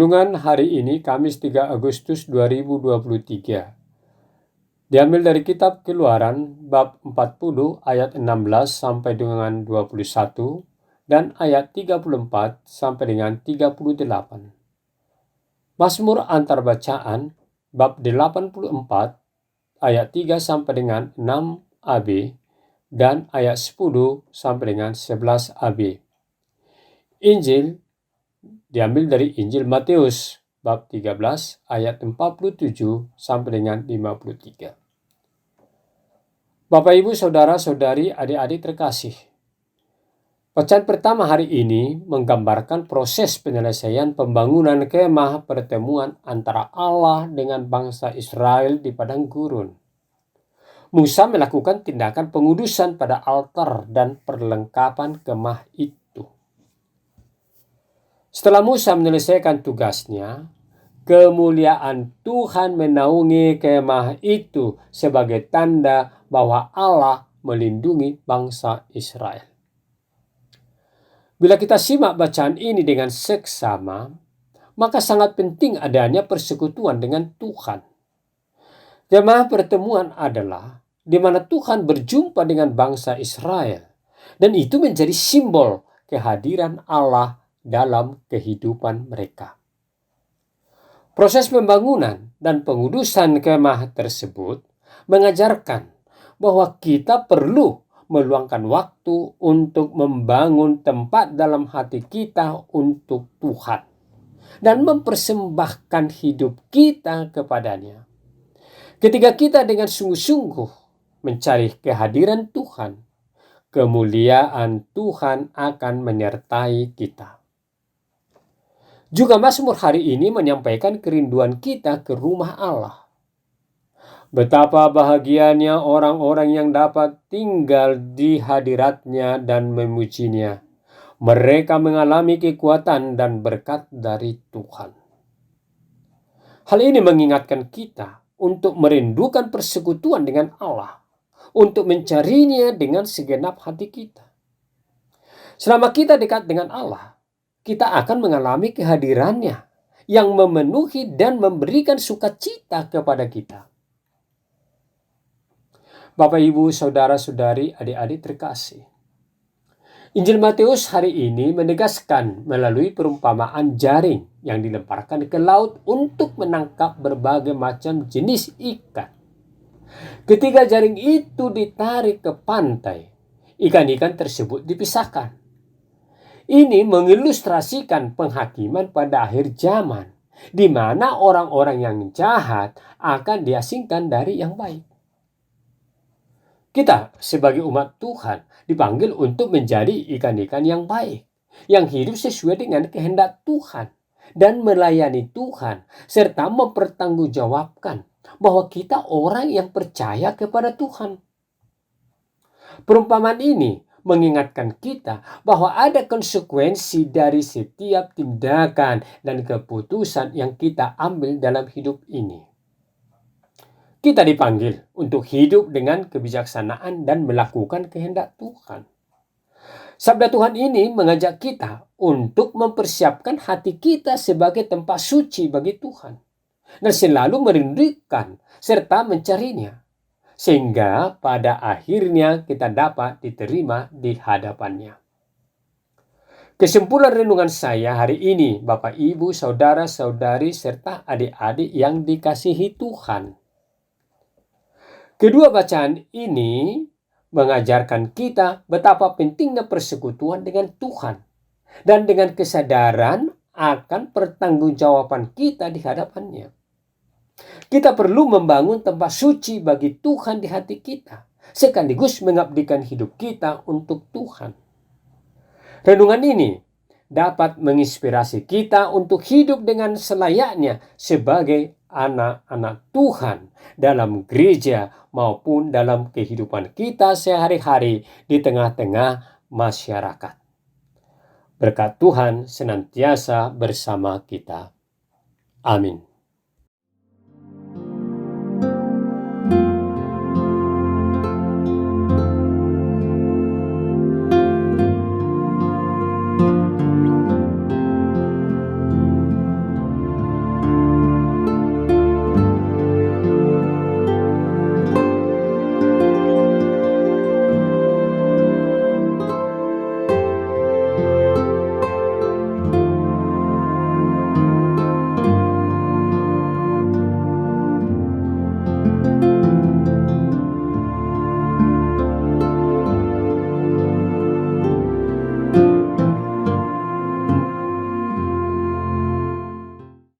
Renungan hari ini Kamis 3 Agustus 2023. Diambil dari kitab Keluaran bab 40 ayat 16 sampai dengan 21 dan ayat 34 sampai dengan 38. Mazmur antar bacaan bab 84 ayat 3 sampai dengan 6ab dan ayat 10 sampai dengan 11ab. Injil diambil dari Injil Matius bab 13 ayat 47 sampai dengan 53. Bapak, Ibu, Saudara-saudari, adik-adik terkasih. Bacaan pertama hari ini menggambarkan proses penyelesaian pembangunan kemah pertemuan antara Allah dengan bangsa Israel di padang gurun. Musa melakukan tindakan pengudusan pada altar dan perlengkapan kemah itu. Setelah Musa menyelesaikan tugasnya, kemuliaan Tuhan menaungi kemah itu sebagai tanda bahwa Allah melindungi bangsa Israel. Bila kita simak bacaan ini dengan seksama, maka sangat penting adanya persekutuan dengan Tuhan. Kemah pertemuan adalah di mana Tuhan berjumpa dengan bangsa Israel, dan itu menjadi simbol kehadiran Allah dalam kehidupan mereka. Proses pembangunan dan pengudusan kemah tersebut mengajarkan bahwa kita perlu meluangkan waktu untuk membangun tempat dalam hati kita untuk Tuhan dan mempersembahkan hidup kita kepadanya. Ketika kita dengan sungguh-sungguh mencari kehadiran Tuhan, kemuliaan Tuhan akan menyertai kita. Juga Mazmur hari ini menyampaikan kerinduan kita ke rumah Allah. Betapa bahagianya orang-orang yang dapat tinggal di hadiratnya dan memujinya. Mereka mengalami kekuatan dan berkat dari Tuhan. Hal ini mengingatkan kita untuk merindukan persekutuan dengan Allah, untuk mencarinya dengan segenap hati kita. Selama kita dekat dengan Allah, kita akan mengalami kehadirannya yang memenuhi dan memberikan sukacita kepada kita. Bapak, Ibu, Saudara-saudari, adik-adik terkasih. Injil Matius hari ini menegaskan melalui perumpamaan jaring yang dilemparkan ke laut untuk menangkap berbagai macam jenis ikan. Ketika jaring itu ditarik ke pantai, ikan-ikan tersebut dipisahkan. Ini mengilustrasikan penghakiman pada akhir zaman, di mana orang-orang yang jahat akan diasingkan dari yang baik. Kita sebagai umat Tuhan dipanggil untuk menjadi ikan-ikan yang baik, yang hidup sesuai dengan kehendak Tuhan, dan melayani Tuhan, serta mempertanggungjawabkan bahwa kita orang yang percaya kepada Tuhan. Perumpamaan ini mengingatkan kita bahwa ada konsekuensi dari setiap tindakan dan keputusan yang kita ambil dalam hidup ini. Kita dipanggil untuk hidup dengan kebijaksanaan dan melakukan kehendak Tuhan. Sabda Tuhan ini mengajak kita untuk mempersiapkan hati kita sebagai tempat suci bagi Tuhan dan selalu merindukan serta mencarinya, sehingga pada akhirnya kita dapat diterima di hadapannya. Kesimpulan renungan saya hari ini, Bapak, Ibu, Saudara-saudari, serta adik-adik yang dikasihi Tuhan. Kedua bacaan ini mengajarkan kita betapa pentingnya persekutuan dengan Tuhan dan dengan kesadaran akan pertanggungjawaban kita di hadapannya. Kita perlu membangun tempat suci bagi Tuhan di hati kita, sekaligus mengabdikan hidup kita untuk Tuhan. Renungan ini dapat menginspirasi kita untuk hidup dengan selayaknya sebagai anak-anak Tuhan dalam gereja maupun dalam kehidupan kita sehari-hari di tengah-tengah masyarakat. Berkat Tuhan senantiasa bersama kita. Amin.